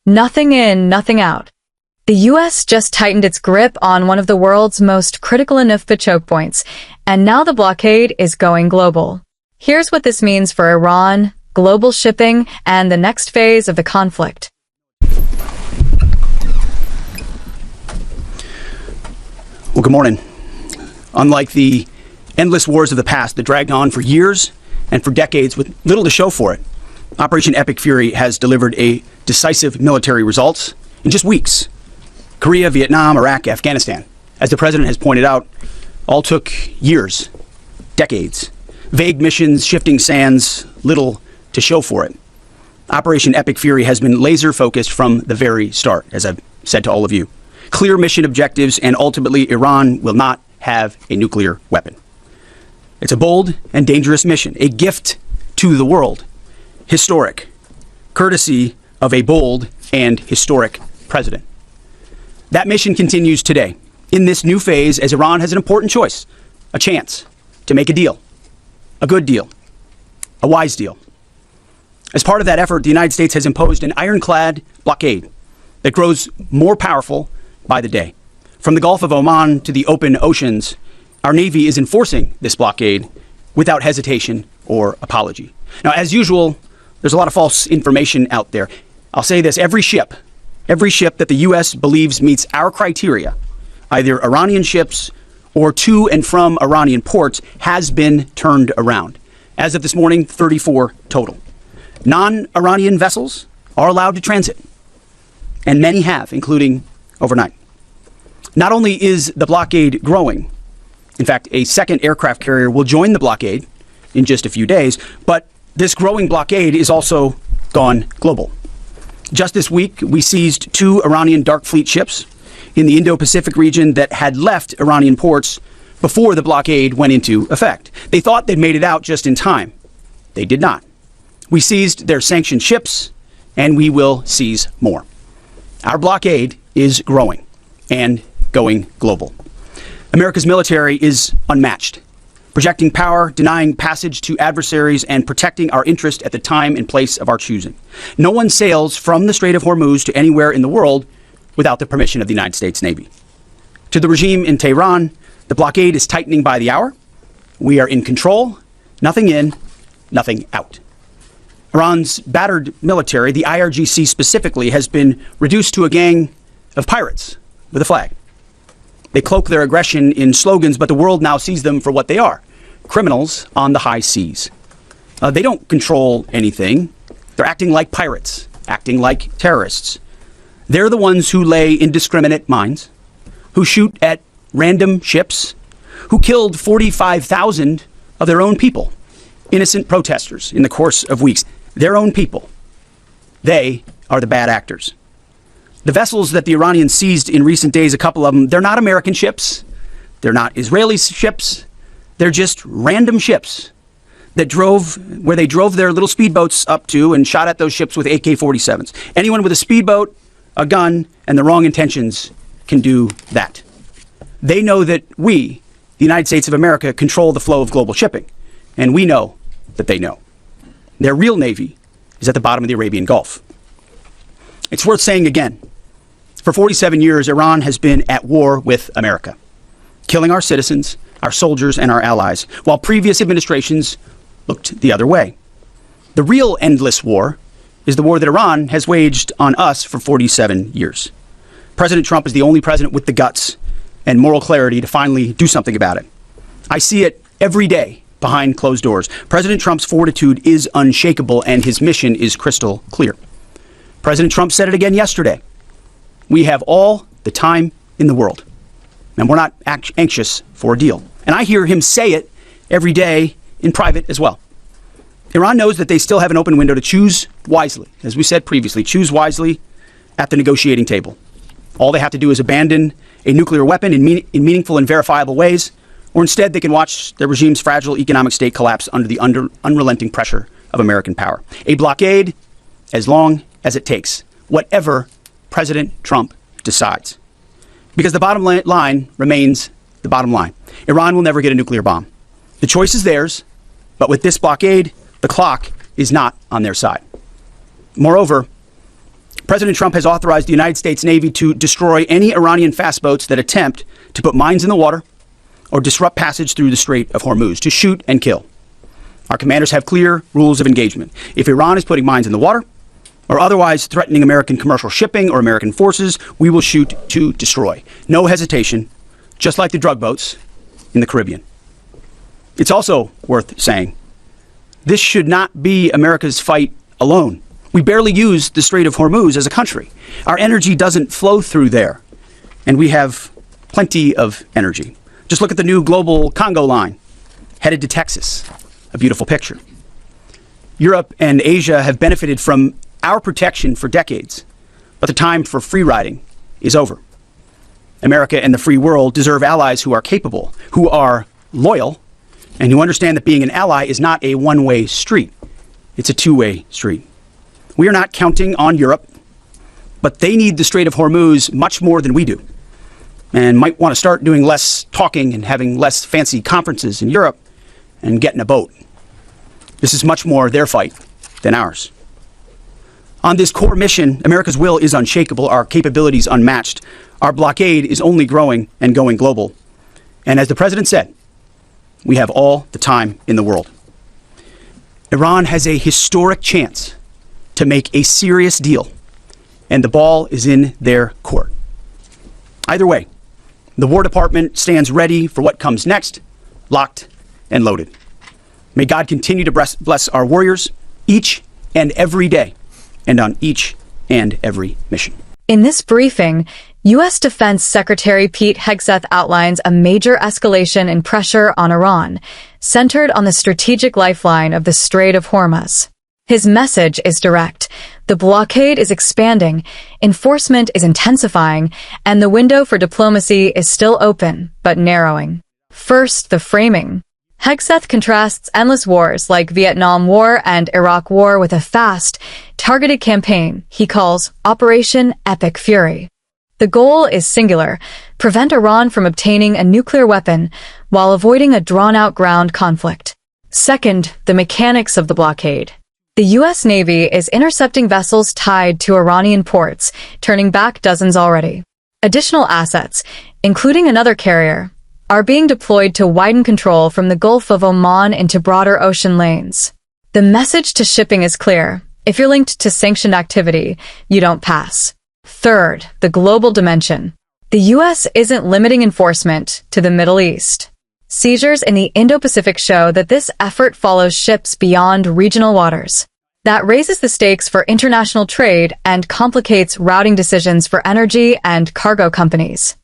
Nothing in, nothing out. The U.S. just tightened its grip on one of the world's most critical NFPA choke points, and now the blockade is going global. Here's what this means for Iran, global shipping, and the next phase of the conflict. Well, good morning. Unlike the endless wars of the past that dragged on for years and for decades with little to show for it, Operation Epic Fury has delivered a decisive military results in just weeks. Korea, Vietnam, Iraq, Afghanistan, as the president has pointed out, all took years, decades. Vague missions, shifting sands, little to show for it. Operation Epic Fury has been laser focused from the very start, as I've said to all of you. Clear mission objectives, and ultimately Iran will not have a nuclear weapon. It's a bold and dangerous mission, a gift to the world, historic, courtesy of a bold and historic president. That mission continues today, in this new phase, as Iran has an important choice, a chance to make a deal, a good deal, a wise deal. As part of that effort, the United States has imposed an ironclad blockade that grows more powerful by the day. From the Gulf of Oman to the open oceans, our Navy is enforcing this blockade without hesitation or apology. Now, as usual, there's a lot of false information out there. I'll say this, every ship that the U.S. believes meets our criteria, either Iranian ships or to and from Iranian ports, has been turned around. As of this morning, 34 total. Non-Iranian vessels are allowed to transit, and many have, including overnight. Not only is the blockade growing, in fact, a second aircraft carrier will join the blockade in just a few days, but this growing blockade is also gone global. Just this week, we seized 2 Iranian Dark Fleet ships in the Indo-Pacific region that had left Iranian ports before the blockade went into effect. They thought they'd made it out just in time. They did not. We seized their sanctioned ships, and we will seize more. Our blockade is growing and going global. America's military is unmatched, projecting power, denying passage to adversaries, and protecting our interest at the time and place of our choosing. No one sails from the Strait of Hormuz to anywhere in the world without the permission of the United States Navy. To the regime in Tehran, the blockade is tightening by the hour. We are in control, nothing in, nothing out. Iran's battered military, the IRGC specifically, has been reduced to a gang of pirates with a flag. They cloak their aggression in slogans, but the world now sees them for what they are, criminals on the high seas. They don't control anything. They're acting like pirates, acting like terrorists. They're the ones who lay indiscriminate mines, who shoot at random ships, who killed 45,000 of their own people, innocent protesters in the course of weeks. Their own people. They are the bad actors. The vessels that the Iranians seized in recent days, a couple of them, they're not American ships. They're not Israeli ships. They're just random ships that where they drove their little speedboats up to and shot at those ships with AK-47s. Anyone with a speedboat, a gun, and the wrong intentions can do that. They know that we, the United States of America, control the flow of global shipping. And we know that they know. Their real navy is at the bottom of the Arabian Gulf. It's worth saying again, for 47 years, Iran has been at war with America, killing our citizens, our soldiers, and our allies, while previous administrations looked the other way. The real endless war is the war that Iran has waged on us for 47 years. President Trump is the only president with the guts and moral clarity to finally do something about it. I see it every day behind closed doors. President Trump's fortitude is unshakable, and his mission is crystal clear. President Trump said it again yesterday. We have all the time in the world, and we're not anxious for a deal. And I hear him say it every day in private as well. Iran knows that they still have an open window to choose wisely. As we said previously, choose wisely at the negotiating table. All they have to do is abandon a nuclear weapon in meaningful and verifiable ways, or instead they can watch their regime's fragile economic state collapse under the unrelenting pressure of American power. A blockade, as long as it takes, whatever President Trump decides. Because the bottom line remains the bottom line. Iran will never get a nuclear bomb. The choice is theirs, but with this blockade, the clock is not on their side. Moreover, President Trump has authorized the United States Navy to destroy any Iranian fast boats that attempt to put mines in the water or disrupt passage through the Strait of Hormuz, to shoot and kill. Our commanders have clear rules of engagement. If Iran is putting mines in the water or otherwise threatening American commercial shipping or American forces, we will shoot to destroy. No hesitation, just like the drug boats in the Caribbean. It's also worth saying, this should not be America's fight alone. We barely use the Strait of Hormuz as a country. Our energy doesn't flow through there, and we have plenty of energy. Just look at the new global Congo line, headed to Texas. A beautiful picture. Europe and Asia have benefited from our protection for decades, but the time for free riding is over. America and the free world deserve allies who are capable, who are loyal, and who understand that being an ally is not a one-way street. It's a two-way street. We are not counting on Europe, but they need the Strait of Hormuz much more than we do, and might want to start doing less talking and having less fancy conferences in Europe and getting a boat. This is much more their fight than ours. On this core mission, America's will is unshakable, our capabilities unmatched. Our blockade is only growing and going global. And as the president said, we have all the time in the world. Iran has a historic chance to make a serious deal, and the ball is in their court. Either way, the War Department stands ready for what comes next, locked and loaded. May God continue to bless our warriors each and every day and on each and every mission. In this briefing, U.S. Defense Secretary Pete Hegseth outlines a major escalation in pressure on Iran, centered on the strategic lifeline of the Strait of Hormuz. His message is direct. The blockade is expanding, enforcement is intensifying, and the window for diplomacy is still open, but narrowing. First, the framing. Hegseth contrasts endless wars like Vietnam War and Iraq War with a fast, targeted campaign he calls Operation Epic Fury. The goal is singular: prevent Iran from obtaining a nuclear weapon while avoiding a drawn-out ground conflict. Second, the mechanics of the blockade. The U.S. Navy is intercepting vessels tied to Iranian ports, turning back dozens already. Additional assets, including another carrier, are being deployed to widen control from the Gulf of Oman into broader ocean lanes. The message to shipping is clear: if you're linked to sanctioned activity, you don't pass. Third, the global dimension. The U.S. isn't limiting enforcement to the Middle East. Seizures in the Indo-Pacific show that this effort follows ships beyond regional waters. That raises the stakes for international trade and complicates routing decisions for energy and cargo companies.